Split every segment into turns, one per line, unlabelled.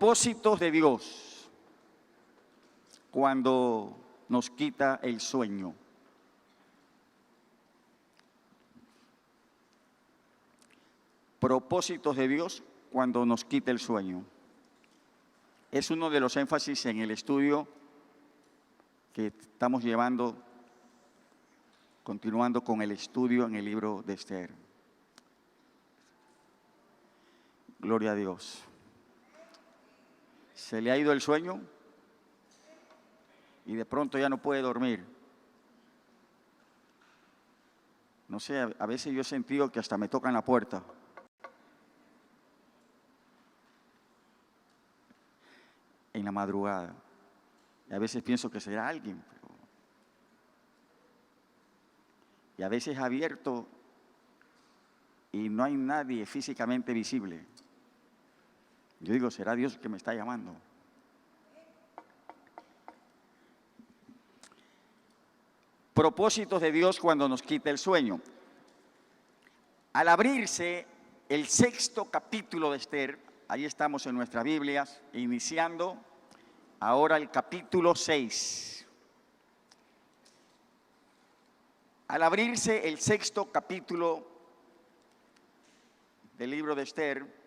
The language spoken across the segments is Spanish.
Propósitos de Dios cuando nos quita el sueño. Propósitos de Dios cuando nos quita el sueño. Es uno de los énfasis en el estudio que estamos llevando, continuando con el estudio en el libro de Esther. Gloria a Dios. Se le ha ido el sueño y de pronto ya no puede dormir. No sé, a veces yo he sentido que hasta me tocan la puerta. En la madrugada. Y a veces pienso que será alguien. Y a veces abierto y no hay nadie físicamente visible. Yo digo, ¿será Dios que me está llamando? Propósitos de Dios cuando nos quita el sueño. Al abrirse el 6º capítulo de Esther, ahí estamos en nuestras Biblias, iniciando ahora el capítulo 6. Al abrirse el 6º capítulo del libro de Esther,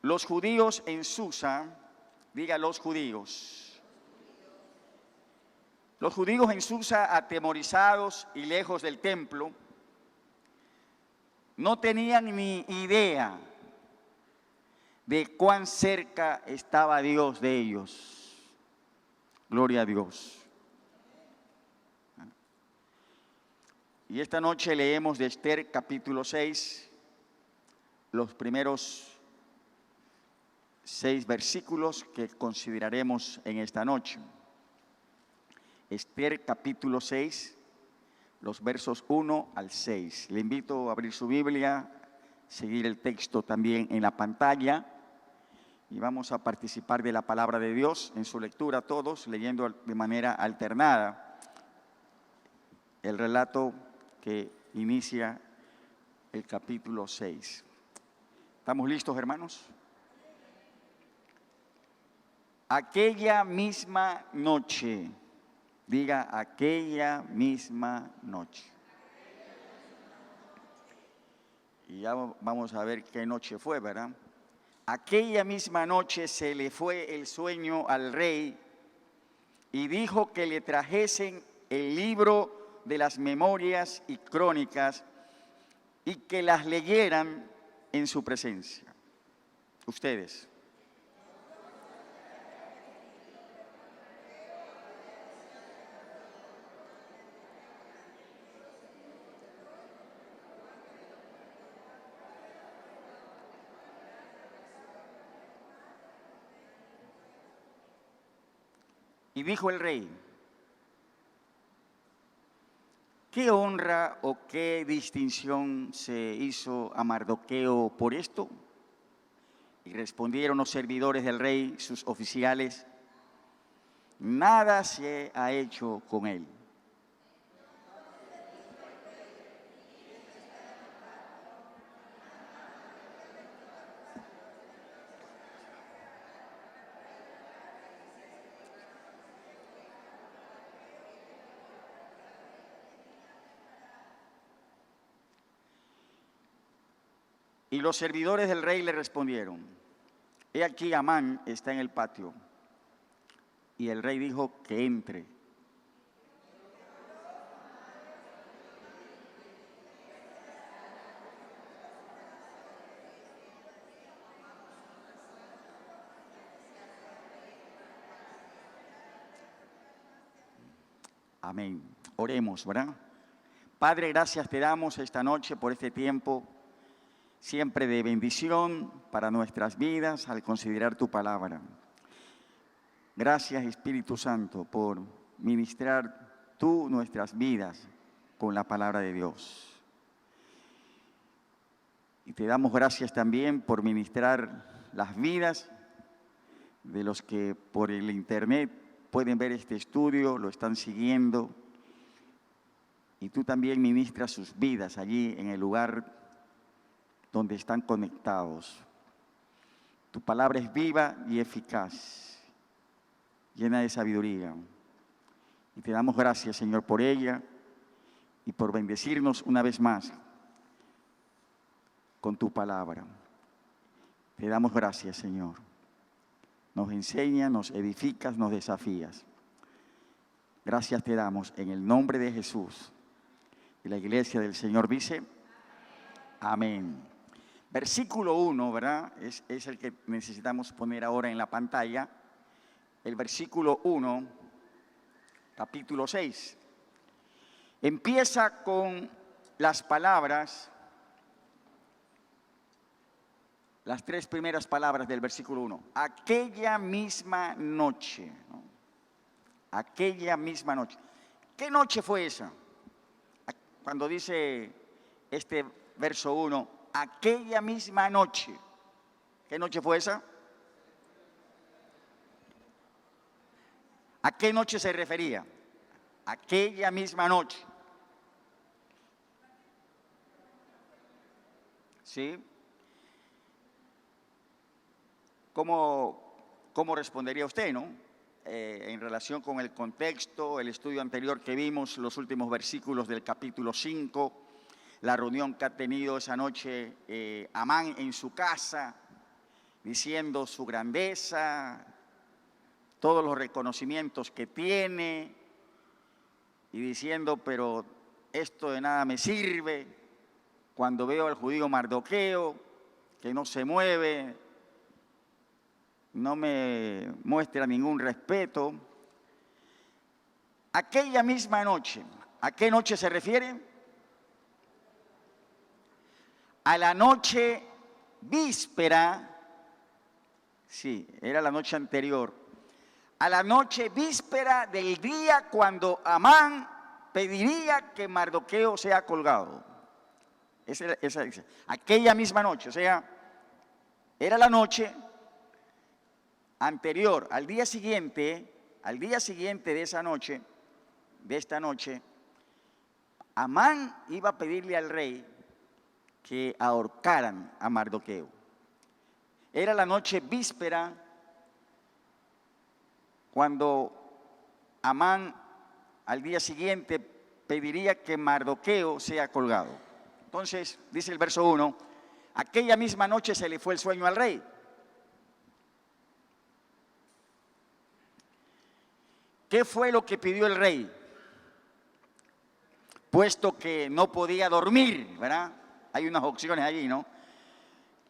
los judíos en Susa, diga los judíos en Susa, atemorizados y lejos del templo, no tenían ni idea de cuán cerca estaba Dios de ellos. Gloria a Dios. Y esta noche leemos de Esther capítulo 6, los primeros 6 versículos que consideraremos en esta noche. Esther capítulo 6, los versos 1 al 6. Le invito a abrir su Biblia, seguir el texto también en la pantalla y vamos a participar de la palabra de Dios en su lectura todos, leyendo de manera alternada el relato que inicia el capítulo 6. ¿Estamos listos, hermanos? Aquella misma noche, diga aquella misma noche. Y ya vamos a ver qué noche fue, ¿verdad? Aquella misma noche se le fue el sueño al rey y dijo que le trajesen el libro de las memorias y crónicas y que las leyeran en su presencia. Ustedes. Y dijo el rey, ¿qué honra o qué distinción se hizo a Mardoqueo por esto? Y respondieron los servidores del rey, sus oficiales, nada se ha hecho con él. Y los servidores del rey le respondieron, he aquí Amán está en el patio. Y el rey dijo que entre. Amén. Oremos, ¿verdad? Padre, gracias te damos esta noche por este tiempo siempre de bendición para nuestras vidas al considerar tu palabra. Gracias, Espíritu Santo, por ministrar tú nuestras vidas con la palabra de Dios. Y te damos gracias también por ministrar las vidas de los que por el internet pueden ver este estudio, lo están siguiendo. Y tú también ministras sus vidas allí en el lugar donde están conectados. Tu palabra es viva y eficaz, llena de sabiduría. Y te damos gracias, Señor, por ella y por bendecirnos una vez más con tu palabra. Te damos gracias, Señor. Nos enseñas, nos edificas, nos desafías. Gracias te damos en el nombre de Jesús. Y la iglesia del Señor dice, amén. Versículo 1, ¿verdad? Es el que necesitamos poner ahora en la pantalla. El versículo 1, capítulo 6. Empieza con las palabras, las tres primeras palabras del versículo 1. Aquella misma noche, ¿no? Aquella misma noche. ¿Qué noche fue esa? Cuando dice este verso 1, aquella misma noche. ¿Qué noche fue esa? ¿A qué noche se refería? Aquella misma noche. ¿Sí? ¿Cómo respondería usted, no? En relación con el contexto, el estudio anterior que vimos, los últimos versículos del capítulo 5, la reunión que ha tenido esa noche Amán en su casa, diciendo su grandeza, todos los reconocimientos que tiene, y diciendo, pero esto de nada me sirve, cuando veo al judío Mardoqueo, que no se mueve, no me muestra ningún respeto. Aquella misma noche, ¿a qué noche se refiere? A la noche víspera, sí, era la noche anterior, a la noche víspera del día cuando Amán pediría que Mardoqueo sea colgado. Esa dice, aquella misma noche, o sea, era la noche anterior, al día siguiente de esa noche, de esta noche, Amán iba a pedirle al rey que ahorcaran a Mardoqueo. Era la noche víspera cuando Amán al día siguiente pediría que Mardoqueo sea colgado. Entonces, dice el verso 1, aquella misma noche se le fue el sueño al rey. ¿Qué fue lo que pidió el rey? Puesto que no podía dormir, ¿verdad? Hay unas opciones allí, ¿no?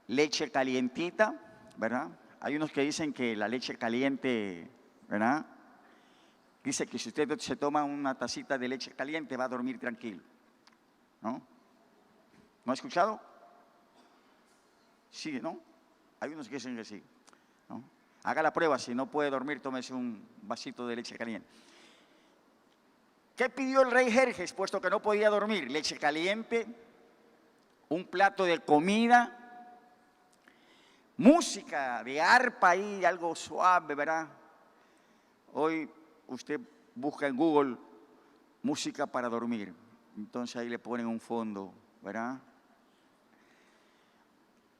Leche calientita, ¿verdad? Hay unos que dicen que la leche caliente, ¿verdad? Dice que si usted se toma una tacita de leche caliente va a dormir tranquilo, ¿no? ¿No ha escuchado? Sí, ¿no? Hay unos que dicen que sí, ¿no? Haga la prueba, si no puede dormir, tómese un vasito de leche caliente. ¿Qué pidió el rey Jerjes, puesto que no podía dormir? Leche caliente, un plato de comida, música de arpa ahí, algo suave, ¿verdad? Hoy usted busca en Google música para dormir, entonces ahí le ponen un fondo, ¿verdad?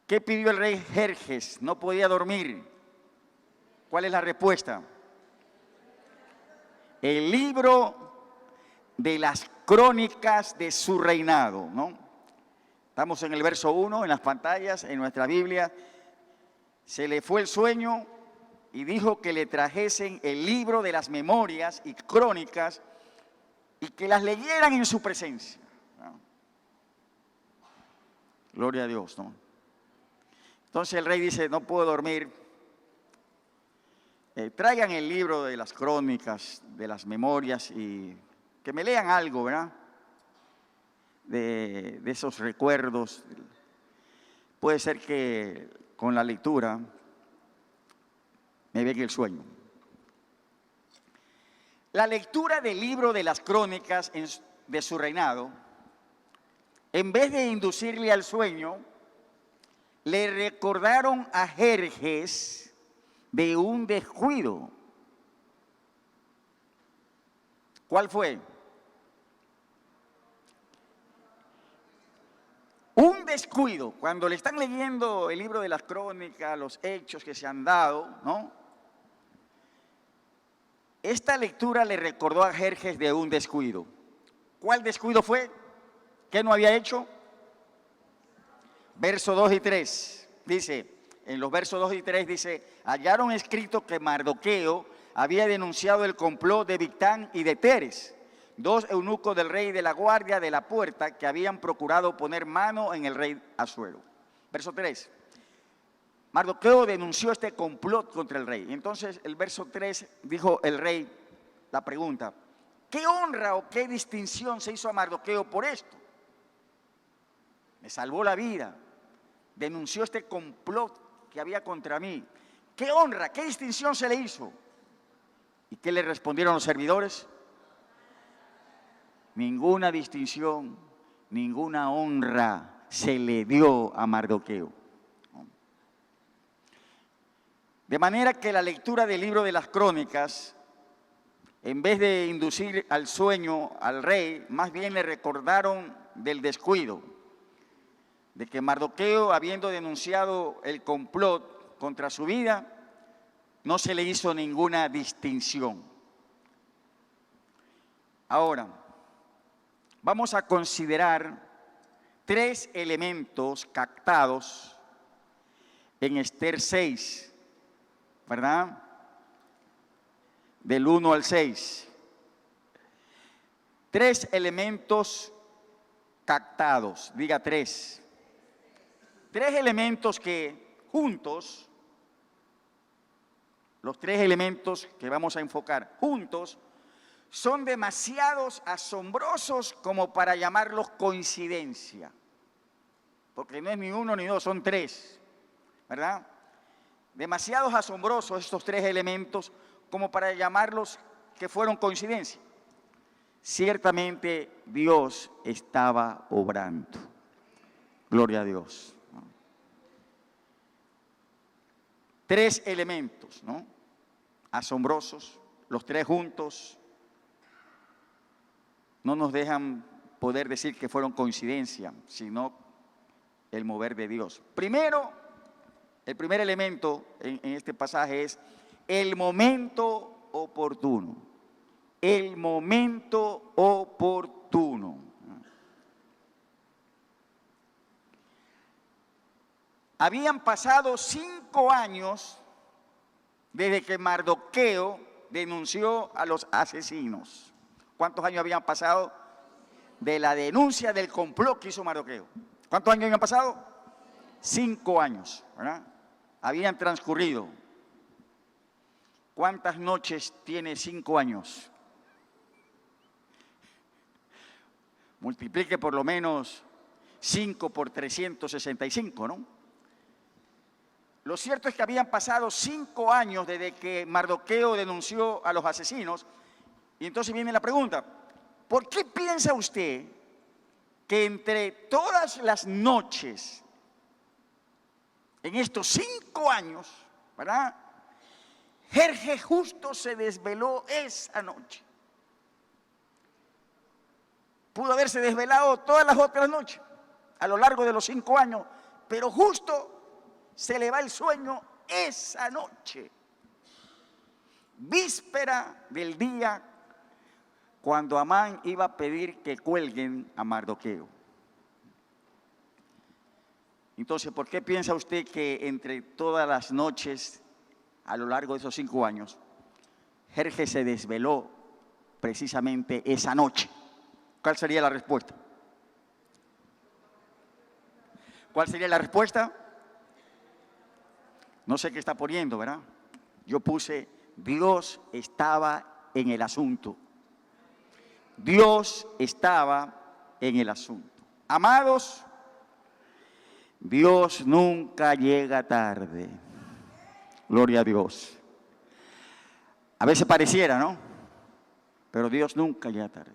¿Qué pidió el rey Jerjes? No podía dormir. ¿Cuál es la respuesta? El libro de las crónicas de su reinado, ¿no? Estamos en el verso 1, en las pantallas, en nuestra Biblia. Se le fue el sueño y dijo que le trajesen el libro de las memorias y crónicas y que las leyeran en su presencia, ¿no? Gloria a Dios, ¿no? Entonces el rey dice, no puedo dormir. Traigan el libro de las crónicas, de las memorias y que me lean algo, ¿verdad? De esos recuerdos. Puede ser que con la lectura me venga el sueño. La lectura del libro de las crónicas de su reinado, en vez de inducirle al sueño, le recordaron a Jerjes de un descuido. ¿Cuál fue? Un descuido, cuando le están leyendo el libro de las crónicas, los hechos que se han dado, ¿no? Esta lectura le recordó a Jerjes de un descuido. ¿Cuál descuido fue? ¿Qué no había hecho? Versos 2 y 3, dice, en los versos 2 y 3 dice, hallaron escrito que Mardoqueo había denunciado el complot de Bigtán y de Teres, dos eunucos del rey de la guardia de la puerta que habían procurado poner mano en el rey Asuero. Verso 3, Mardoqueo denunció este complot contra el rey. Entonces el verso 3 dijo el rey, la pregunta, ¿qué honra o qué distinción se hizo a Mardoqueo por esto? Me salvó la vida, denunció este complot que había contra mí. ¿Qué honra, qué distinción se le hizo? ¿Y qué le respondieron los servidores? Ninguna distinción, ninguna honra se le dio a Mardoqueo. De manera que la lectura del libro de las crónicas, en vez de inducir al sueño al rey, más bien le recordaron del descuido, de que Mardoqueo, habiendo denunciado el complot contra su vida, no se le hizo ninguna distinción. Ahora, vamos a considerar tres elementos captados en Esther 6, ¿verdad? Del 1 al 6. Tres elementos captados, diga tres. Tres elementos que juntos, los tres elementos que vamos a enfocar juntos, son demasiados asombrosos como para llamarlos coincidencia. Porque no es ni uno ni dos, son tres, ¿verdad? Demasiados asombrosos estos tres elementos como para llamarlos que fueron coincidencia. Ciertamente Dios estaba obrando. Gloria a Dios. Tres elementos, ¿no? Asombrosos, los tres juntos, no nos dejan poder decir que fueron coincidencia, sino el mover de Dios. Primero, el primer elemento en este pasaje es el momento oportuno. El momento oportuno. Habían pasado 5 años desde que Mardoqueo denunció a los asesinos. ¿Cuántos años habían pasado de la denuncia del complot que hizo Mardoqueo? ¿Cuántos años habían pasado? 5 años, ¿verdad? Habían transcurrido. ¿Cuántas noches tiene 5 años? Multiplique por lo menos 5 por 365, ¿no? Lo cierto es que habían pasado 5 años desde que Mardoqueo denunció a los asesinos. Y entonces viene la pregunta, ¿por qué piensa usted que entre todas las noches, en estos 5 años, ¿verdad? Jerjes justo se desveló esa noche? Pudo haberse desvelado todas las otras noches a lo largo de los 5 años, pero justo se le va el sueño esa noche, víspera del día cuando Amán iba a pedir que cuelguen a Mardoqueo. Entonces, ¿por qué piensa usted que entre todas las noches a lo largo de esos 5 años, Jerjes se desveló precisamente esa noche? ¿Cuál sería la respuesta? ¿Cuál sería la respuesta? No sé qué está poniendo, ¿verdad? Yo puse, Dios estaba en el asunto. Dios estaba en el asunto. Amados, Dios nunca llega tarde. Gloria a Dios. A veces pareciera, ¿no? Pero Dios nunca llega tarde.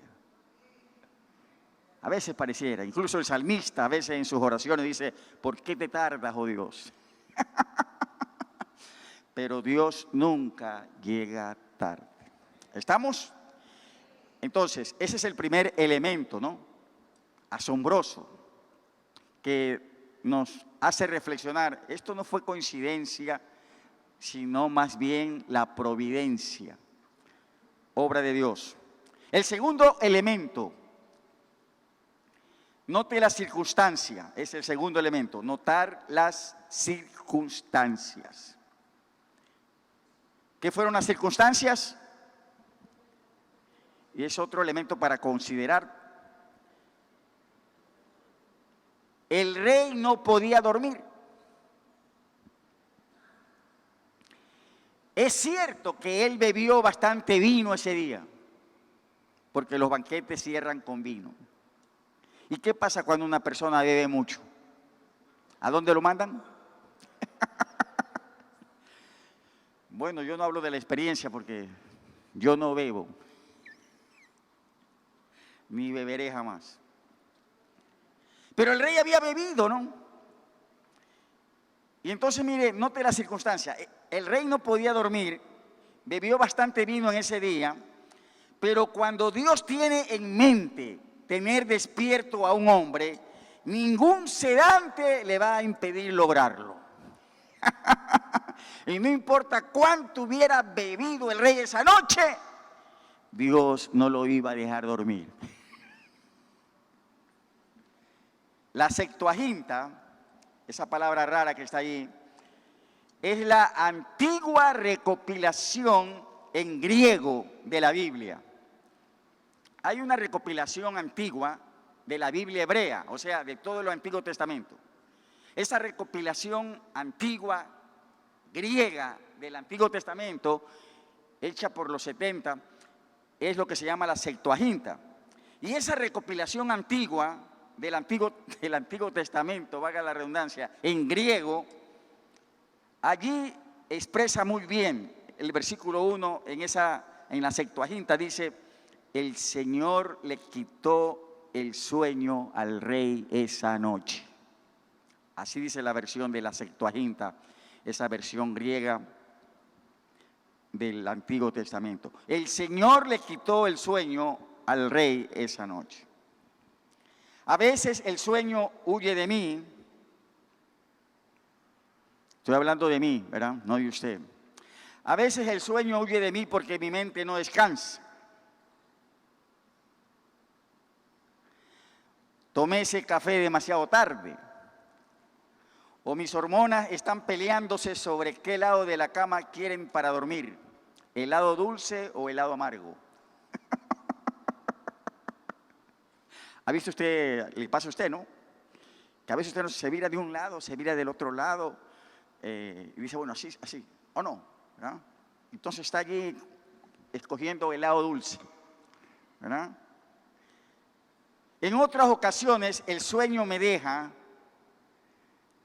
A veces pareciera, incluso el salmista a veces en sus oraciones dice, ¿por qué te tardas, oh Dios? Pero Dios nunca llega tarde. ¿Estamos? Entonces, ese es el primer elemento, ¿no? Asombroso. que nos hace reflexionar. Esto no fue coincidencia, sino más bien la providencia, obra de Dios. El segundo elemento, note la circunstancia, es el segundo elemento, notar las circunstancias. ¿Qué fueron las circunstancias? Y es otro elemento para considerar. El rey no podía dormir. Es cierto que él bebió bastante vino ese día, porque los banquetes cierran con vino. ¿Y qué pasa cuando una persona bebe mucho? ¿A dónde lo mandan? Bueno, yo no hablo de la experiencia porque yo no bebo, ni beberé jamás. Pero el rey había bebido, ¿no? Y entonces, mire, note la circunstancia. El rey no podía dormir, bebió bastante vino en ese día, pero cuando Dios tiene en mente tener despierto a un hombre, ningún sedante le va a impedir lograrlo. Y no importa cuánto hubiera bebido el rey esa noche, Dios no lo iba a dejar dormir. La Septuaginta, esa palabra rara que está ahí, es la antigua recopilación en griego de la Biblia. Hay una recopilación antigua de la Biblia hebrea, o sea, de todo el Antiguo Testamento. Esa recopilación antigua, griega del Antiguo Testamento, hecha por los 70, es lo que se llama la Septuaginta. Y esa recopilación antigua del Antiguo Testamento, valga la redundancia, en griego, allí expresa muy bien el versículo 1 en la Septuaginta, dice: el Señor le quitó el sueño al rey esa noche. Así dice la versión de la Septuaginta, esa versión griega del Antiguo Testamento. El Señor le quitó el sueño al rey esa noche. A veces el sueño huye de mí. Estoy hablando de mí, ¿verdad? No de usted. A veces el sueño huye de mí porque mi mente no descansa. Tomé ese café demasiado tarde. O mis hormonas están peleándose sobre qué lado de la cama quieren para dormir. ¿El lado dulce o el lado amargo? ¿Ha visto usted, le pasa a usted, no? Que a veces usted se vira de un lado, se vira del otro lado, y dice, bueno, así, o no, ¿verdad? Entonces está allí escogiendo el lado dulce, ¿verdad? En otras ocasiones el sueño me deja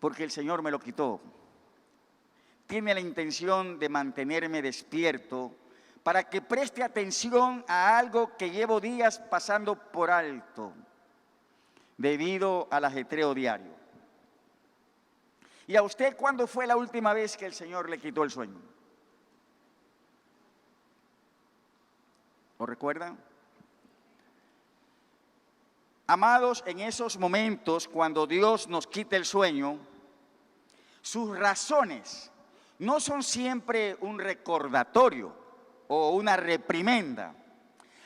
porque el Señor me lo quitó. Tiene la intención de mantenerme despierto para que preste atención a algo que llevo días pasando por alto debido al ajetreo diario. ¿Y a usted cuándo fue la última vez que el Señor le quitó el sueño? ¿Lo recuerdan? Amados, en esos momentos cuando Dios nos quita el sueño, sus razones no son siempre un recordatorio o una reprimenda.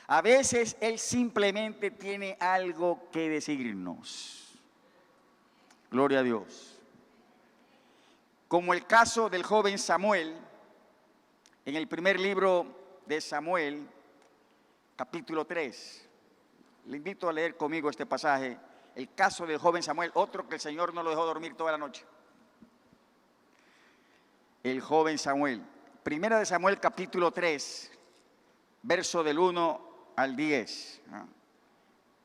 A veces Él simplemente tiene algo que decirnos. Gloria a Dios. Como el caso del joven Samuel, en el primer libro de Samuel, capítulo 3. Le invito a leer conmigo este pasaje, el caso del joven Samuel, otro que el Señor no lo dejó dormir toda la noche. El joven Samuel. Primera de Samuel, capítulo 3, verso del 1 al 10.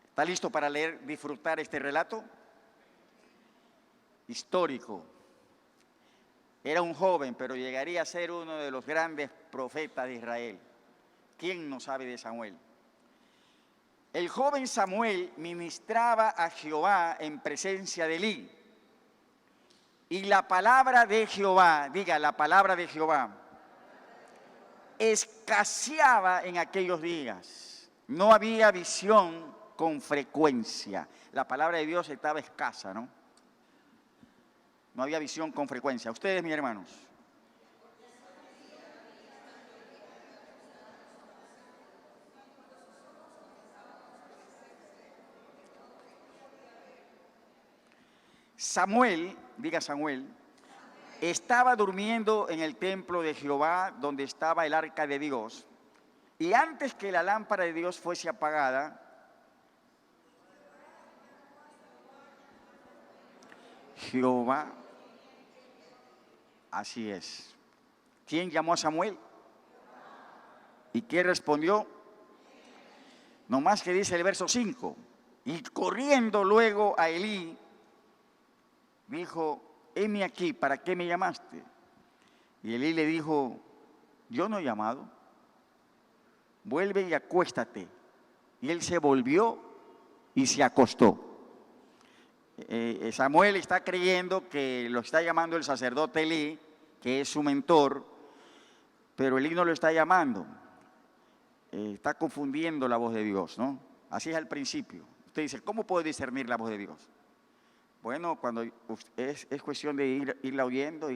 ¿Está listo para leer, disfrutar este relato? Histórico. Era un joven, pero llegaría a ser uno de los grandes profetas de Israel. ¿Quién no sabe de Samuel? El joven Samuel ministraba a Jehová en presencia de Elí. Y la palabra de Jehová, diga, la palabra de Jehová, escaseaba en aquellos días. No había visión con frecuencia. La palabra de Dios estaba escasa, ¿no? no había visión con frecuencia. Ustedes, mis hermanos. Samuel, diga Samuel, estaba durmiendo en el templo de Jehová, donde estaba el arca de Dios. Y antes que la lámpara de Dios fuese apagada, Jehová, así es. ¿Quién llamó a Samuel? ¿Y qué respondió? No más que dice el verso 5. Y corriendo luego a Elí, dijo, heme aquí, ¿para qué me llamaste? Y Elí le dijo, yo no he llamado, vuelve y acuéstate. Y él se volvió y se acostó. Samuel está creyendo que lo está llamando el sacerdote Elí, que es su mentor, pero Elí no lo está llamando. Está confundiendo la voz de Dios, ¿no? Así es al principio. Usted dice, ¿cómo puedo discernir la voz de Dios? Bueno, cuando es cuestión de irla oyendo,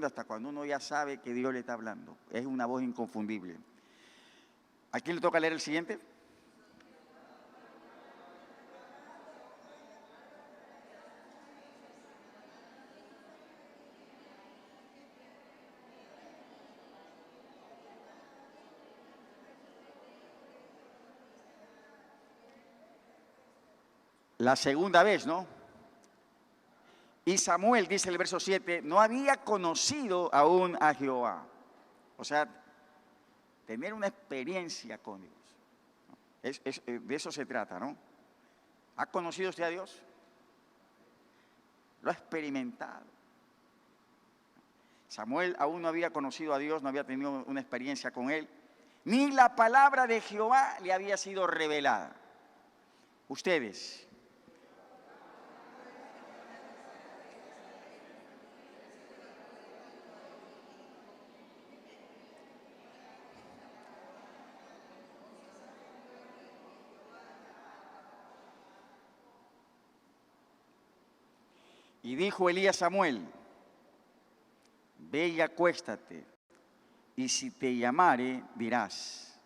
hasta cuando uno ya sabe que Dios le está hablando. Es una voz inconfundible. ¿A quién le toca leer el siguiente? La segunda vez, ¿no? Y Samuel, dice el verso 7, no había conocido aún a Jehová. O sea, tener una experiencia con Dios. De eso se trata, ¿no? ¿Ha conocido usted a Dios? Lo ha experimentado. Samuel aún no había conocido a Dios, no había tenido una experiencia con Él, ni la palabra de Jehová le había sido revelada. Ustedes. Y dijo Elías a Samuel, ve y acuéstate, y si te llamare, dirás,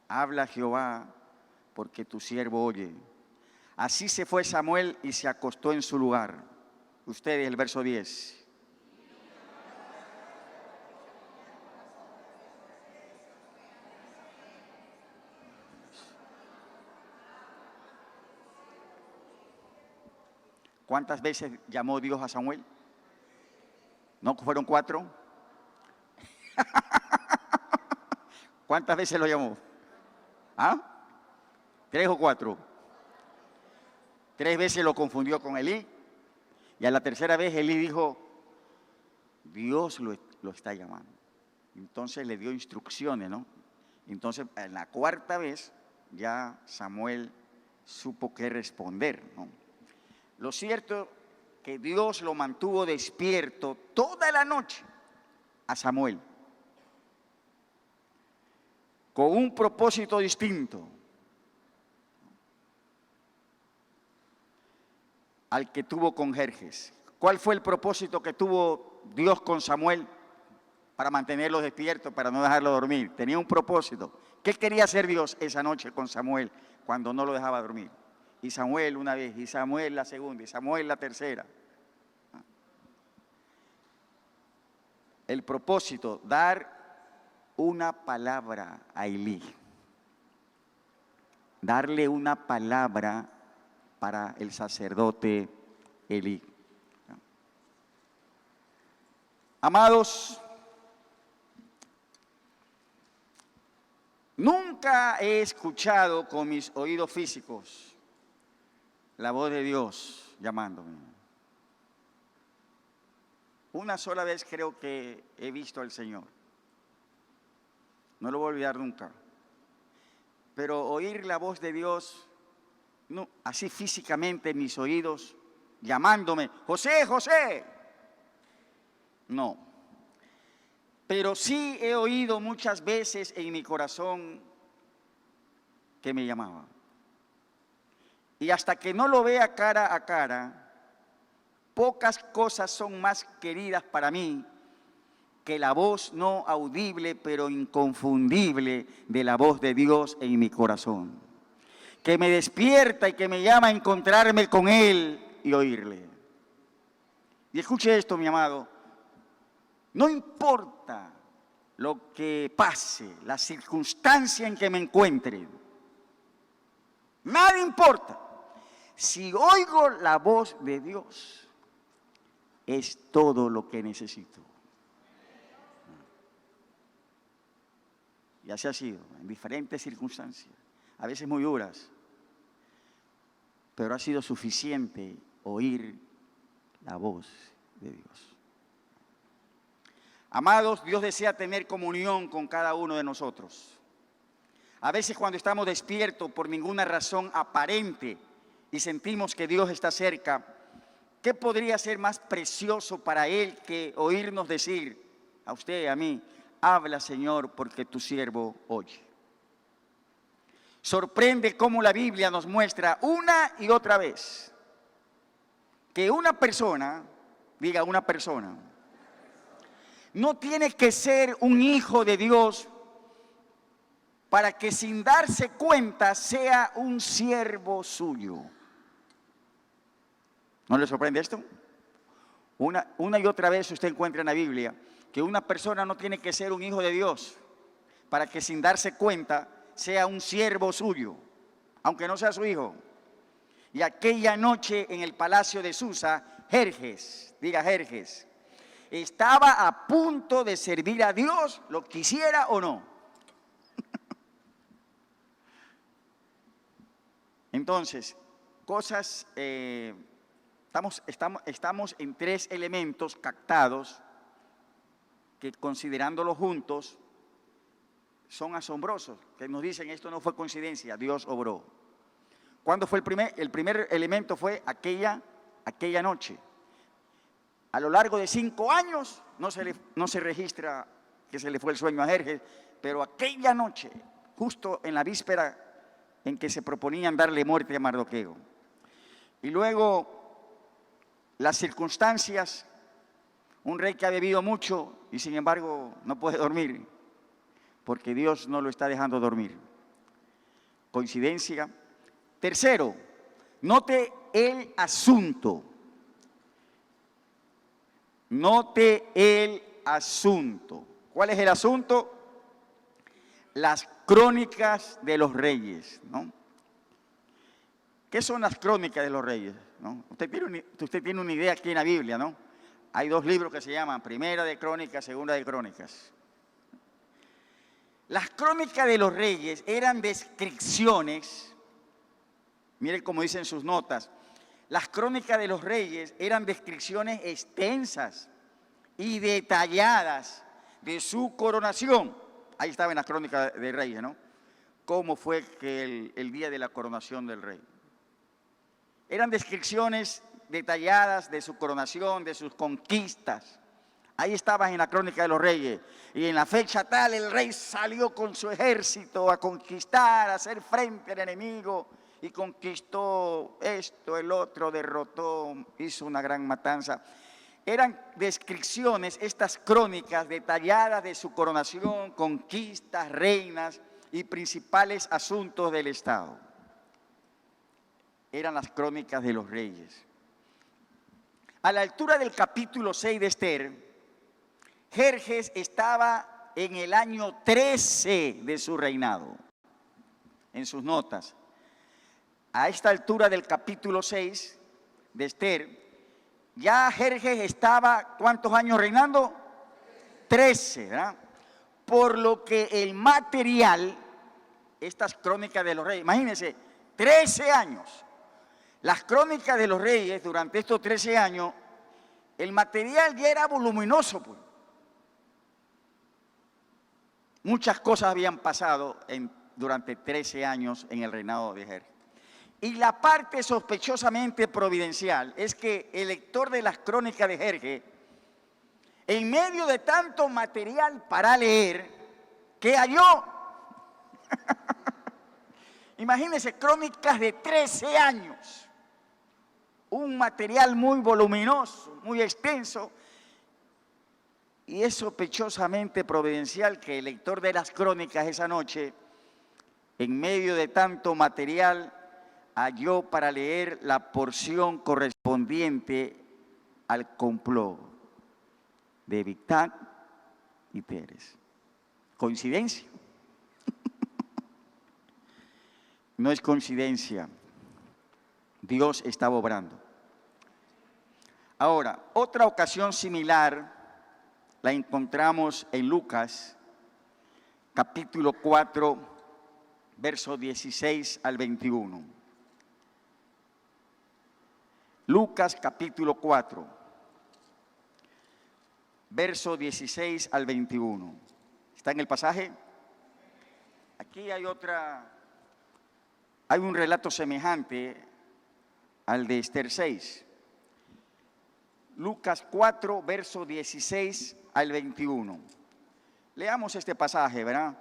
habla Jehová, porque tu siervo oye. Así se fue Samuel y se acostó en su lugar. Ustedes, el verso 10. ¿Cuántas veces llamó Dios a Samuel? ¿No fueron 4? ¿Cuántas veces lo llamó? ¿Ah? 3 o 4. 3 veces lo confundió con Elí. Y a la tercera vez Elí dijo, Dios lo está llamando. Entonces le dio instrucciones, ¿no? Entonces en la cuarta vez ya Samuel supo qué responder, ¿no? Lo cierto que Dios lo mantuvo despierto toda la noche a Samuel, con un propósito distinto al que tuvo con Jerjes. ¿Cuál fue el propósito que tuvo Dios con Samuel para mantenerlo despierto, para no dejarlo dormir? Tenía un propósito. ¿Qué quería hacer Dios esa noche con Samuel cuando no lo dejaba dormir? Y Samuel una vez, y Samuel la segunda, y Samuel la tercera. El propósito, dar una palabra a Elí. Darle una palabra para el sacerdote Elí. Amados, nunca he escuchado con mis oídos físicos la voz de Dios llamándome. Una sola vez creo que he visto al Señor. No lo voy a olvidar nunca. Pero oír la voz de Dios, no, así físicamente en mis oídos, llamándome, José, José. No. Pero sí he oído muchas veces en mi corazón que me llamaba. Y hasta que no lo vea cara a cara, pocas cosas son más queridas para mí que la voz no audible pero inconfundible de la voz de Dios en mi corazón, que me despierta y que me llama a encontrarme con Él y oírle. Y escuche esto, mi amado, no importa lo que pase, la circunstancia en que me encuentre, nada importa. Si oigo la voz de Dios, es todo lo que necesito. Y así ha sido, en diferentes circunstancias, a veces muy duras, pero ha sido suficiente oír la voz de Dios. Amados, Dios desea tener comunión con cada uno de nosotros. A veces cuando estamos despiertos por ninguna razón aparente y sentimos que Dios está cerca, ¿qué podría ser más precioso para Él que oírnos decir a usted y a mí: habla, Señor, porque tu siervo oye? Sorprende cómo la Biblia nos muestra una y otra vez que una persona, diga una persona, no tiene que ser un hijo de Dios para que sin darse cuenta sea un siervo suyo. ¿No le sorprende esto? Una y otra vez usted encuentra en la Biblia que una persona no tiene que ser un hijo de Dios para que sin darse cuenta sea un siervo suyo, aunque no sea su hijo. Y aquella noche en el palacio de Susa, Jerjes, diga Jerjes, estaba a punto de servir a Dios, lo quisiera o no. Entonces, cosas, estamos en tres elementos captados que, considerándolos juntos, son asombrosos, que nos dicen: esto no fue coincidencia, Dios obró. ¿Cuándo fue el primer? El primer elemento fue aquella noche. A lo largo de 5 años no se registra que se le fue el sueño a Jerjes, pero aquella noche, justo en la víspera en que se proponían darle muerte a Mardoqueo. Y luego las circunstancias, un rey que ha bebido mucho y sin embargo no puede dormir, porque Dios no lo está dejando dormir. ¿Coincidencia? Tercero, note el asunto. Note el asunto. ¿Cuál es el asunto? Las crónicas de los reyes, ¿no? ¿Qué son las crónicas de los reyes? ¿No? Usted tiene una idea aquí en la Biblia, ¿no? Hay 2 libros que se llaman Primera de Crónicas, Segunda de Crónicas. Las crónicas de los reyes eran descripciones, miren cómo dicen sus notas, las crónicas de los reyes eran descripciones extensas y detalladas de su coronación. Ahí estaba en las crónicas de reyes, ¿no? Cómo fue que el día de la coronación del rey. Eran descripciones detalladas de su coronación, de sus conquistas. Ahí estaba en la crónica de los reyes. Y en la fecha tal el rey salió con su ejército a conquistar, a hacer frente al enemigo. Y conquistó esto, el otro, derrotó, hizo una gran matanza. Eran descripciones, estas crónicas detalladas de su coronación, conquistas, reinas y principales asuntos del Estado. Eran las crónicas de los reyes. A la altura del capítulo 6 de Esther, Jerjes estaba en el año 13 de su reinado, en sus notas. A esta altura del capítulo 6 de Esther, ya Jerjes estaba, ¿cuántos años reinando? 13, ¿verdad? Por lo que el material, estas crónicas de los reyes, imagínense, 13 años. Las crónicas de los reyes, durante estos 13 años, el material ya era voluminoso, pues. Muchas cosas habían pasado durante 13 años en el reinado de Jerjes. Y la parte sospechosamente providencial es que el lector de las crónicas de Jerjes, en medio de tanto material para leer, ¿qué halló? Imagínense, crónicas de 13 años. un material muy voluminoso, muy extenso, y es sospechosamente providencial que el lector de las crónicas esa noche, en medio de tanto material, halló para leer la porción correspondiente al complot de Bigtag y Pérez. ¿Coincidencia? No es coincidencia. Dios estaba obrando. Ahora, otra ocasión similar la encontramos en Lucas, capítulo 4, versos 16 al 21. Lucas, capítulo 4, verso 16 al 21. ¿Está en el pasaje? Aquí hay un relato semejante al de Esther 6. Lucas 4, verso 16 al 21. Leamos este pasaje, ¿verdad?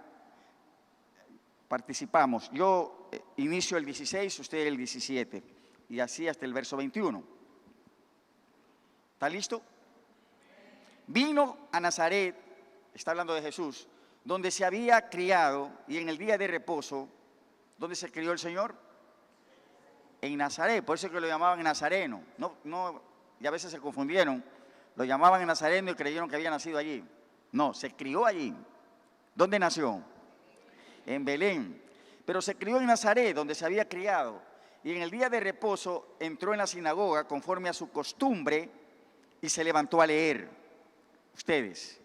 Participamos. Yo inicio el 16, usted el 17. Y así hasta el verso 21. ¿Está listo? Vino a Nazaret, está hablando de Jesús, donde se había criado, y en el día de reposo, ¿dónde se crió el Señor? En Nazaret, por eso que lo llamaban nazareno. Y a veces se confundieron, lo llamaban nazareno y creyeron que había nacido allí. No, se crió allí. ¿Dónde nació? En Belén. Pero se crió en Nazaret, donde se había criado. Y en el día de reposo entró en la sinagoga conforme a su costumbre y se levantó a leer. Ustedes.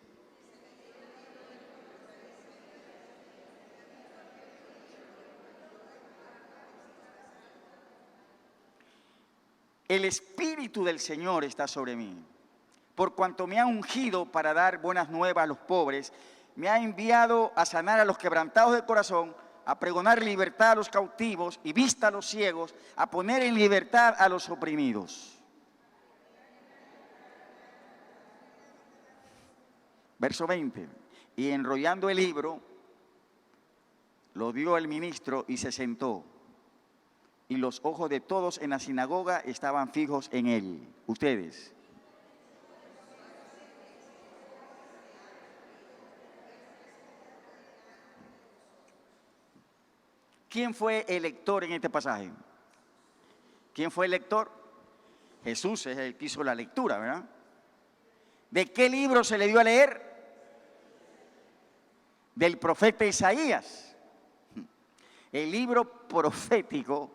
El Espíritu del Señor está sobre mí, por cuanto me ha ungido para dar buenas nuevas a los pobres, me ha enviado a sanar a los quebrantados de corazón, a pregonar libertad a los cautivos y vista a los ciegos, a poner en libertad a los oprimidos. Verso 20. Y enrollando el libro, lo dio al ministro y se sentó. Y los ojos de todos en la sinagoga estaban fijos en él. Ustedes. ¿Quién fue el lector en este pasaje? ¿Quién fue el lector? Jesús es el que hizo la lectura, ¿verdad? ¿De qué libro se le dio a leer? Del profeta Isaías. El libro profético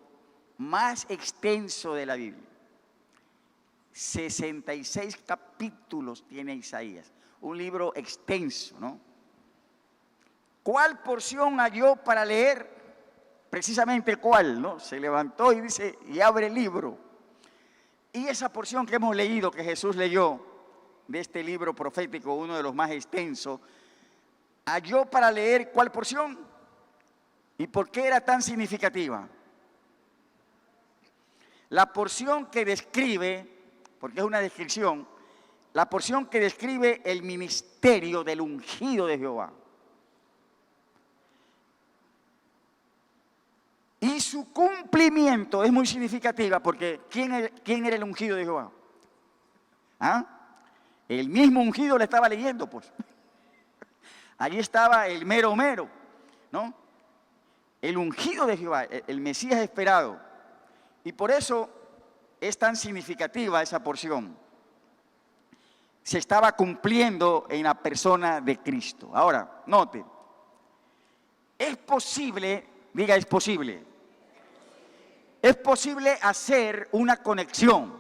más extenso de la Biblia. 66 capítulos tiene Isaías. Un libro extenso, ¿no? ¿Cuál porción halló para leer? Precisamente cuál, ¿no? Se levantó y dice, y abre el libro. Y esa porción que hemos leído, que Jesús leyó, de este libro profético, uno de los más extensos, halló para leer ¿cuál porción? ¿Y por qué era tan significativa? La porción que describe, porque es una descripción, la porción que describe el ministerio del ungido de Jehová. Y su cumplimiento es muy significativa porque ¿quién era el ungido de Jehová? ¿Ah? El mismo ungido le estaba leyendo, pues. Allí estaba el mero mero, ¿no? El ungido de Jehová, el Mesías esperado. Y por eso es tan significativa esa porción. Se estaba cumpliendo en la persona de Cristo. Ahora, note, es posible, diga es posible. Es posible hacer una conexión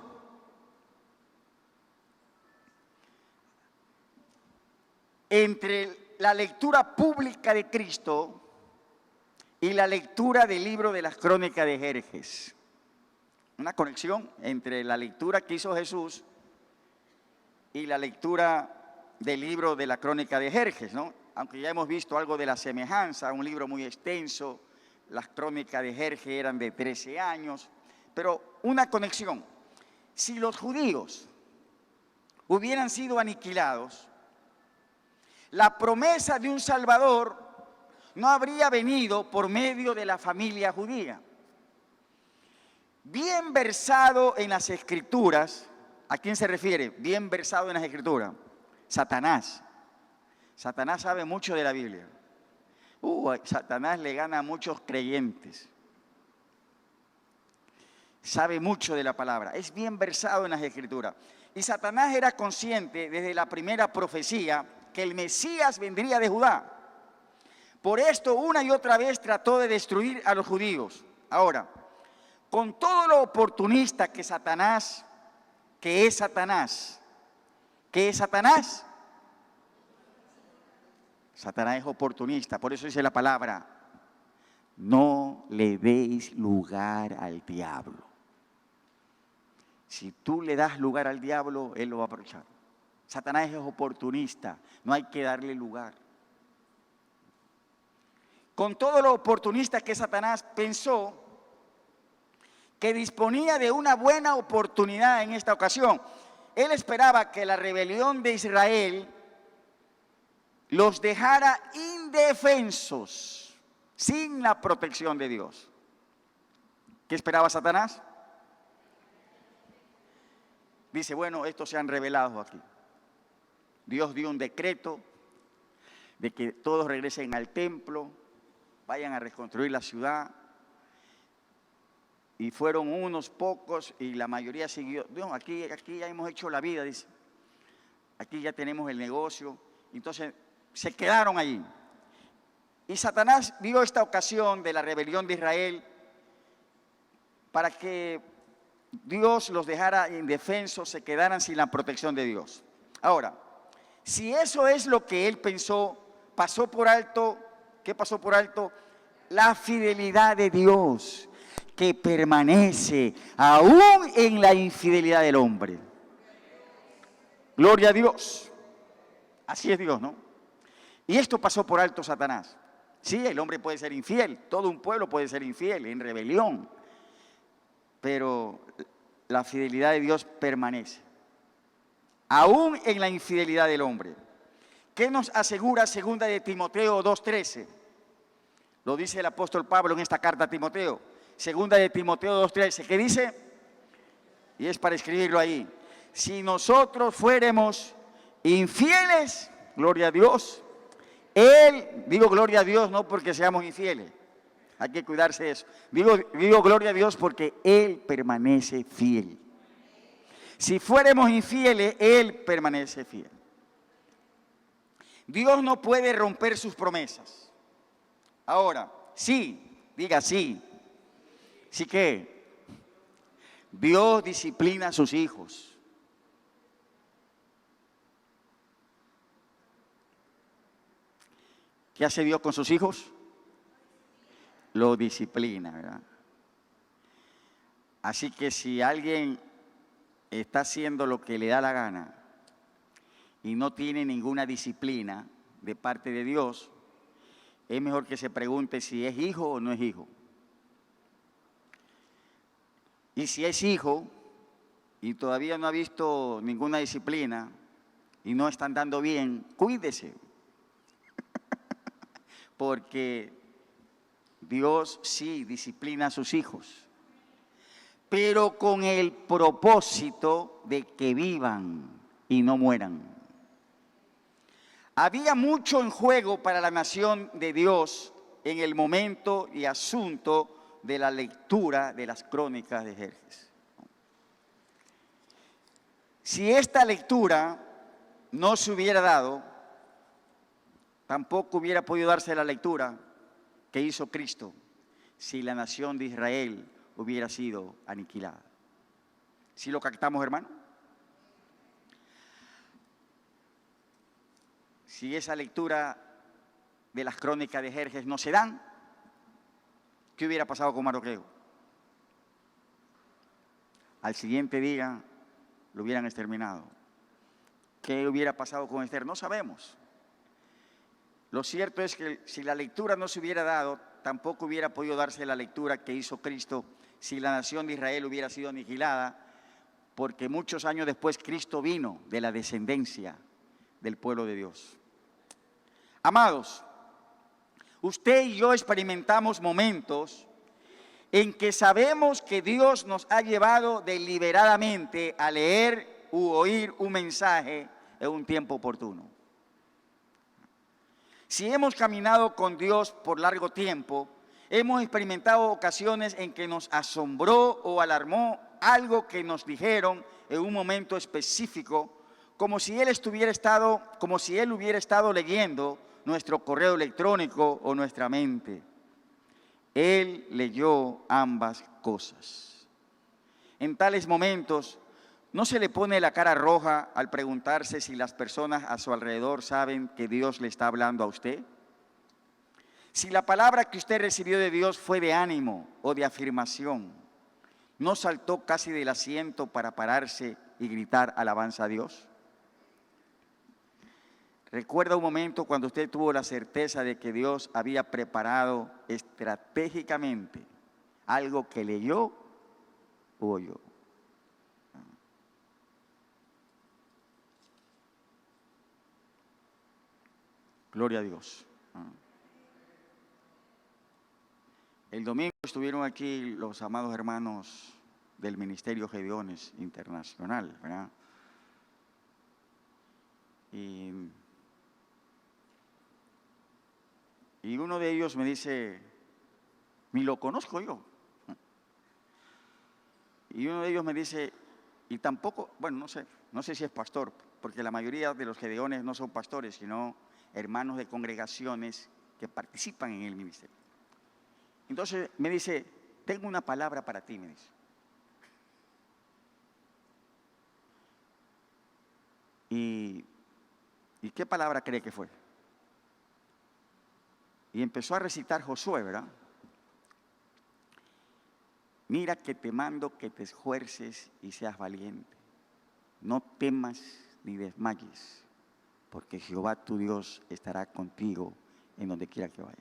entre la lectura pública de Cristo y la lectura del libro de las Crónicas de Jerjes. Una conexión entre la lectura que hizo Jesús y la lectura del libro de la Crónica de Jerjes, ¿no? Aunque ya hemos visto algo de la semejanza, un libro muy extenso, las Crónicas de Jerjes eran de 13 años, pero una conexión. Si los judíos hubieran sido aniquilados, la promesa de un Salvador no habría venido por medio de la familia judía. bien versado en las Escrituras. ¿A quién se refiere? Bien versado en las Escrituras. Satanás. Satanás sabe mucho de la Biblia. Satanás le gana a muchos creyentes. Sabe mucho de la palabra. Es bien versado en las Escrituras. Y Satanás era consciente desde la primera profecía que el Mesías vendría de Judá. Por esto una y otra vez trató de destruir a los judíos. Ahora, con todo lo oportunista que es Satanás, ¿qué es Satanás? Satanás es oportunista, por eso dice la palabra, no le deis lugar al diablo. Si tú le das lugar al diablo, él lo va a aprovechar. Satanás es oportunista, no hay que darle lugar. Con todo lo oportunista que Satanás pensó que disponía de una buena oportunidad en esta ocasión. Él esperaba que la rebelión de Israel los dejara indefensos, sin la protección de Dios. ¿Qué esperaba Satanás? Dice, bueno, estos se han rebelado aquí. Dios dio un decreto de que todos regresen al templo, vayan a reconstruir la ciudad. Y fueron unos pocos y la mayoría siguió. No, aquí ya hemos hecho la vida, dice. Aquí ya tenemos el negocio. Entonces se quedaron allí. Y Satanás vio esta ocasión de la rebelión de Israel para que Dios los dejara indefensos, se quedaran sin la protección de Dios. Ahora, si eso es lo que él pensó, pasó por alto, ¿qué pasó por alto? La fidelidad de Dios, que permanece aún en la infidelidad del hombre. Gloria a Dios. Así es Dios, ¿no? Y esto pasó por alto Satanás. Sí, el hombre puede ser infiel, todo un pueblo puede ser infiel, en rebelión, pero la fidelidad de Dios permanece, aún en la infidelidad del hombre. ¿Qué nos asegura 2 de Timoteo 2:13? Lo dice el apóstol Pablo en esta carta a Timoteo. 2 de Timoteo 2:13, ¿qué dice? Y es para escribirlo ahí. Si nosotros fuéramos infieles, gloria a Dios, digo gloria a Dios no porque seamos infieles, hay que cuidarse de eso. Digo gloria a Dios porque Él permanece fiel. Si fuéramos infieles, Él permanece fiel. Dios no puede romper sus promesas. Ahora, sí, diga sí. Sí que Dios disciplina a sus hijos. ¿Qué hace Dios con sus hijos? Lo disciplina, ¿verdad? Así que si alguien está haciendo lo que le da la gana y no tiene ninguna disciplina de parte de Dios, es mejor que se pregunte si es hijo o no es hijo. Y si es hijo y todavía no ha visto ninguna disciplina y no está andando bien, cuídese. Porque Dios sí disciplina a sus hijos, pero con el propósito de que vivan y no mueran. Había mucho en juego para la nación de Dios en el momento y asunto de la lectura de las crónicas de Jerjes. Si esta lectura no se hubiera dado, tampoco hubiera podido darse la lectura que hizo Cristo si la nación de Israel hubiera sido aniquilada. ¿Sí lo captamos, hermano? Si esa lectura de las crónicas de Jerjes no se dan, ¿qué hubiera pasado con Mardoqueo? Al siguiente día lo hubieran exterminado. ¿Qué hubiera pasado con Esther? No sabemos. Lo cierto es que si la lectura no se hubiera dado, tampoco hubiera podido darse la lectura que hizo Cristo si la nación de Israel hubiera sido aniquilada, porque muchos años después Cristo vino de la descendencia del pueblo de Dios. Amados, usted y yo experimentamos momentos en que sabemos que Dios nos ha llevado deliberadamente a leer u oír un mensaje en un tiempo oportuno. Si hemos caminado con Dios por largo tiempo, hemos experimentado ocasiones en que nos asombró o alarmó algo que nos dijeron en un momento específico, como si él hubiera estado leyendo nuestro correo electrónico o nuestra mente. Él leyó ambas cosas. En tales momentos, ¿no se le pone la cara roja al preguntarse si las personas a su alrededor saben que Dios le está hablando a usted? Si la palabra que usted recibió de Dios fue de ánimo o de afirmación, ¿no saltó casi del asiento para pararse y gritar alabanza a Dios? ¿Recuerda un momento cuando usted tuvo la certeza de que Dios había preparado estratégicamente algo que leyó o oyó? Gloria a Dios. El domingo estuvieron aquí los amados hermanos del Ministerio Gedeones Internacional, ¿verdad? Y uno de ellos me dice, ni lo conozco yo. Y uno de ellos me dice, y tampoco, bueno, no sé si es pastor, porque la mayoría de los gedeones no son pastores, sino hermanos de congregaciones que participan en el ministerio. Entonces me dice, tengo una palabra para ti, me dice. ¿Y qué palabra cree que fue? Y empezó a recitar Josué, ¿verdad? Mira que te mando que te esfuerces y seas valiente. No temas ni desmayes, porque Jehová tu Dios estará contigo en donde quiera que vayas.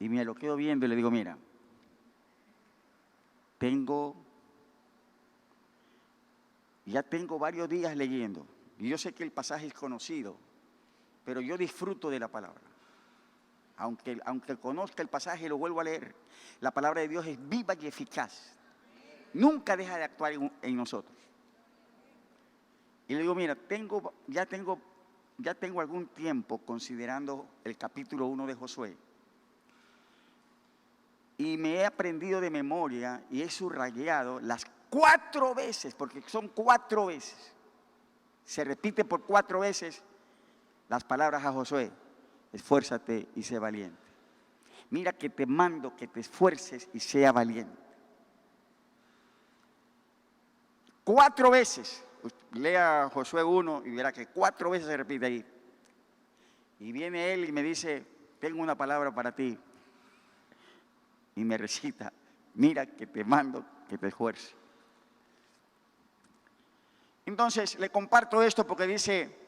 Y me lo quedo viendo y le digo, mira, ya tengo varios días leyendo, y yo sé que el pasaje es conocido, pero yo disfruto de la palabra. Aunque conozca el pasaje y lo vuelvo a leer, la palabra de Dios es viva y eficaz. Nunca deja de actuar en nosotros. Y le digo, mira, ya tengo algún tiempo considerando el capítulo 1 de Josué. Y me he aprendido de memoria y he subrayado las 4 veces, porque son 4 veces. Se repite por 4 veces las palabras a Josué. Esfuérzate y sé valiente. Mira que te mando que te esfuerces y sea valiente. 4 veces. Lea Josué 1 y verá que 4 veces se repite ahí. Y viene él y me dice, tengo una palabra para ti. Y me recita, mira que te mando que te esfuerces. Entonces le comparto esto porque dice,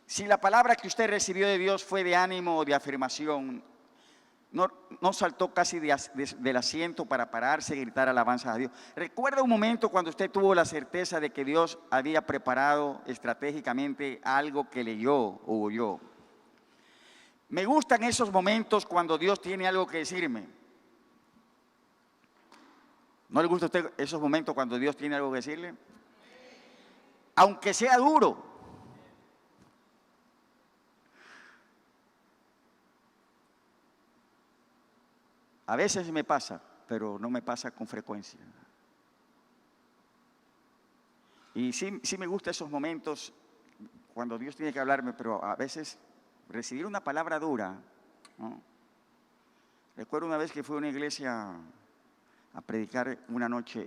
si la palabra que usted recibió de Dios fue de ánimo o de afirmación, no saltó casi del asiento para pararse y gritar alabanzas a Dios. ¿Recuerda un momento cuando usted tuvo la certeza de que Dios había preparado estratégicamente algo que leyó o oyó? Me gustan esos momentos cuando Dios tiene algo que decirme. ¿No le gusta a usted esos momentos cuando Dios tiene algo que decirle? Aunque sea duro. A veces me pasa, pero no me pasa con frecuencia. Y sí me gustan esos momentos cuando Dios tiene que hablarme, pero a veces recibir una palabra dura, ¿no? Recuerdo una vez que fui a una iglesia a predicar una noche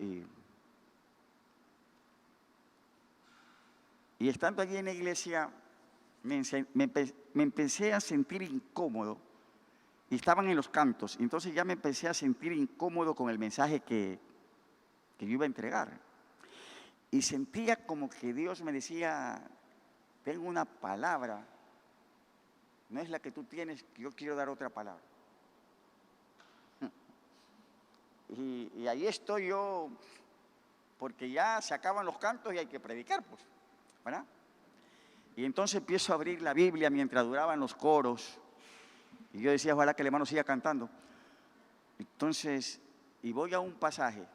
y estando allí en la iglesia me empecé a sentir incómodo y estaban en los cantos, entonces ya me empecé a sentir incómodo con el mensaje que yo iba a entregar. Y sentía como que Dios me decía, tengo una palabra, no es la que tú tienes, yo quiero dar otra palabra. Y ahí estoy yo, porque ya se acaban los cantos y hay que predicar, pues, ¿verdad? Y entonces empiezo a abrir la Biblia mientras duraban los coros. Y yo decía, ojalá que el hermano siga cantando. Entonces, y voy a un pasaje.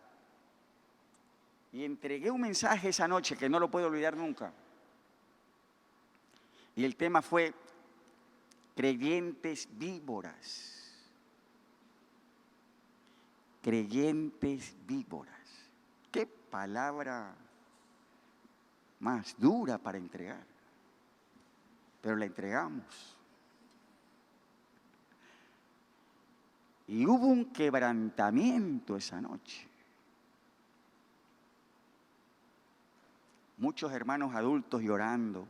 Y entregué un mensaje esa noche que no lo puedo olvidar nunca. Y el tema fue creyentes víboras. Creyentes víboras. Qué palabra más dura para entregar. Pero la entregamos. Y hubo un quebrantamiento esa noche. Muchos hermanos adultos llorando,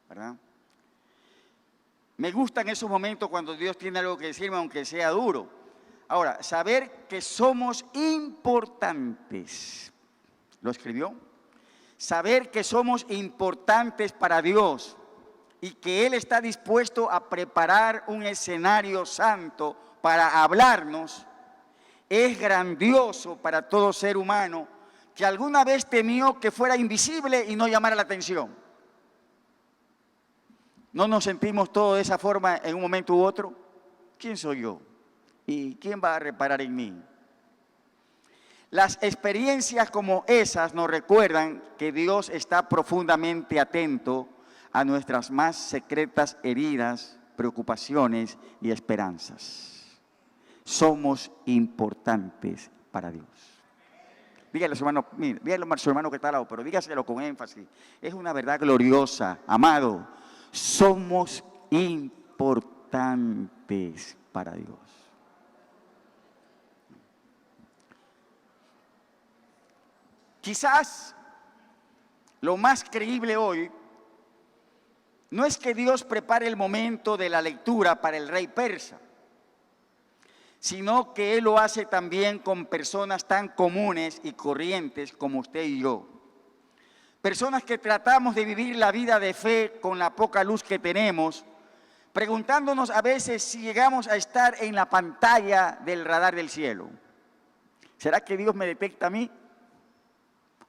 ¿verdad? Me gustan esos momentos cuando Dios tiene algo que decirme, aunque sea duro. Ahora, saber que somos importantes. ¿Lo escribió? Saber que somos importantes para Dios y que Él está dispuesto a preparar un escenario santo para hablarnos, es grandioso para todo ser humano que alguna vez temió que fuera invisible y no llamara la atención. ¿No nos sentimos todos de esa forma en un momento u otro? ¿Quién soy yo? ¿Y quién va a reparar en mí? Las experiencias como esas nos recuerdan que Dios está profundamente atento a nuestras más secretas heridas, preocupaciones y esperanzas. Somos importantes para Dios. Dígale a su hermano, mire, dígale a su hermano que está al lado, pero dígaselo con énfasis. Es una verdad gloriosa, amado. Somos importantes para Dios. Quizás lo más creíble hoy no es que Dios prepare el momento de la lectura para el rey persa, sino que Él lo hace también con personas tan comunes y corrientes como usted y yo. Personas que tratamos de vivir la vida de fe con la poca luz que tenemos, preguntándonos a veces si llegamos a estar en la pantalla del radar del cielo. ¿Será que Dios me detecta a mí?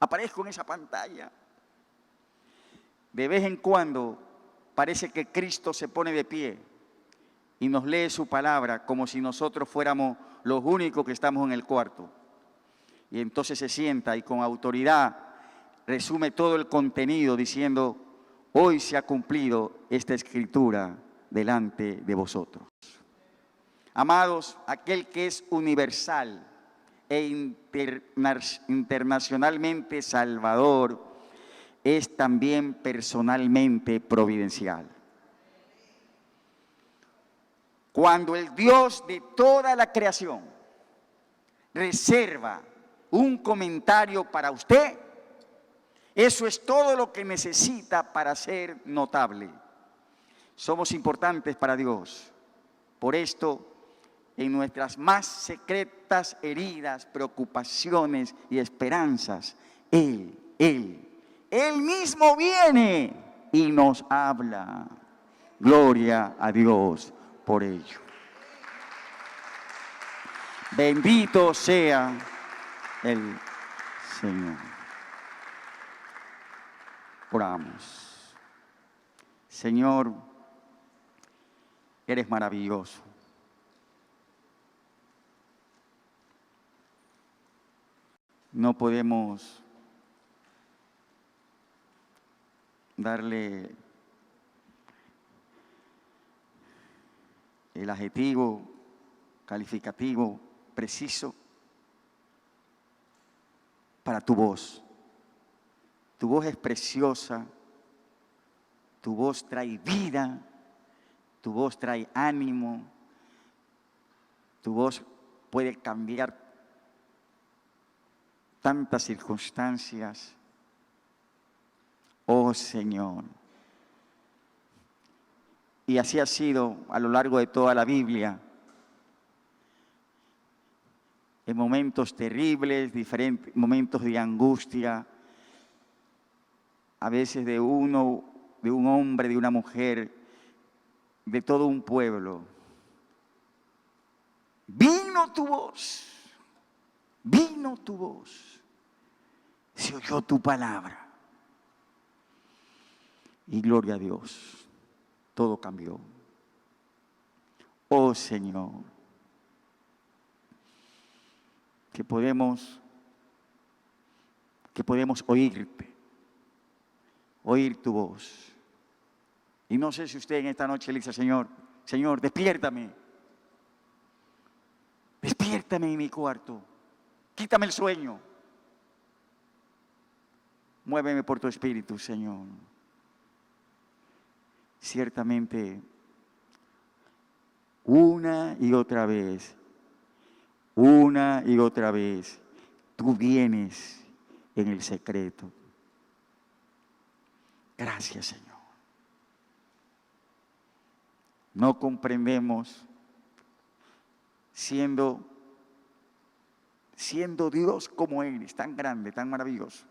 Aparezco en esa pantalla. De vez en cuando parece que Cristo se pone de pie y nos lee su palabra como si nosotros fuéramos los únicos que estamos en el cuarto. Y entonces se sienta y con autoridad resume todo el contenido diciendo, hoy se ha cumplido esta escritura delante de vosotros. Amados, aquel que es universal e internacionalmente salvador es también personalmente providencial. Cuando el Dios de toda la creación reserva un comentario para usted, eso es todo lo que necesita para ser notable. Somos importantes para Dios. Por esto, en nuestras más secretas heridas, preocupaciones y esperanzas, Él mismo viene y nos habla. Gloria a Dios por ello. Bendito sea el Señor. Oramos. Señor, eres maravilloso. No podemos darle el adjetivo calificativo preciso para tu voz. Tu voz es preciosa, tu voz trae vida, tu voz trae ánimo, tu voz puede cambiar tantas circunstancias. Oh Señor. Y así ha sido a lo largo de toda la Biblia. En momentos terribles, diferentes momentos de angustia, a veces de un hombre, de una mujer, de todo un pueblo. Vino tu voz, se oyó tu palabra. Y gloria a Dios, todo cambió. Oh Señor, que podemos oírte, oír tu voz. Y no sé si usted en esta noche le dice, Señor, despiértame. Despiértame en mi cuarto. Quítame el sueño. Muéveme por tu espíritu, Señor. Ciertamente, una y otra vez, tú vienes en el secreto. Gracias, Señor. No comprendemos, siendo Dios como eres, tan grande, tan maravilloso.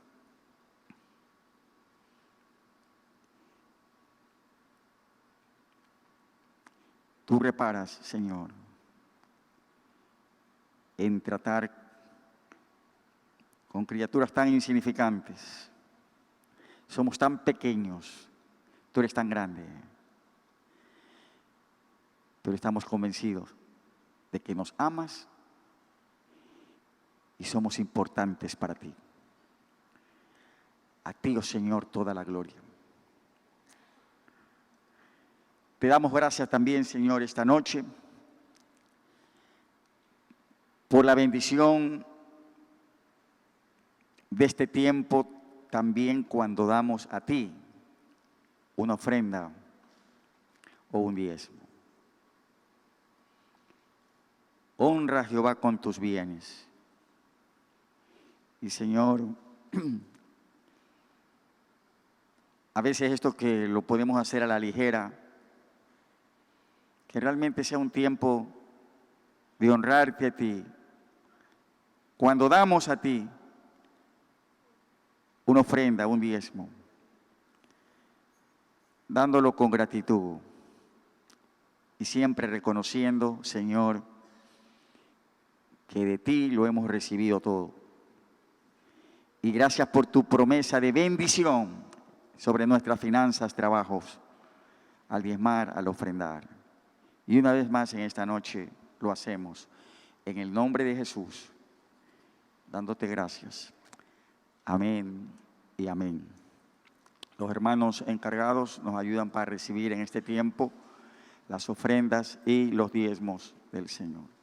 Tú reparas, Señor, en tratar con criaturas tan insignificantes. Somos tan pequeños, tú eres tan grande. Pero estamos convencidos de que nos amas y somos importantes para ti. A ti, oh Señor, toda la gloria. Te damos gracias también, Señor, esta noche por la bendición de este tiempo, también cuando damos a ti una ofrenda o un diezmo. Honra a Jehová con tus bienes. Y Señor, a veces esto que lo podemos hacer a la ligera, que realmente sea un tiempo de honrarte a ti. Cuando damos a ti una ofrenda, un diezmo, dándolo con gratitud y siempre reconociendo, Señor, que de ti lo hemos recibido todo. Y gracias por tu promesa de bendición sobre nuestras finanzas, trabajos, al diezmar, al ofrendar. Y una vez más en esta noche lo hacemos en el nombre de Jesús, dándote gracias. Amén y amén. Los hermanos encargados nos ayudan para recibir en este tiempo las ofrendas y los diezmos del Señor.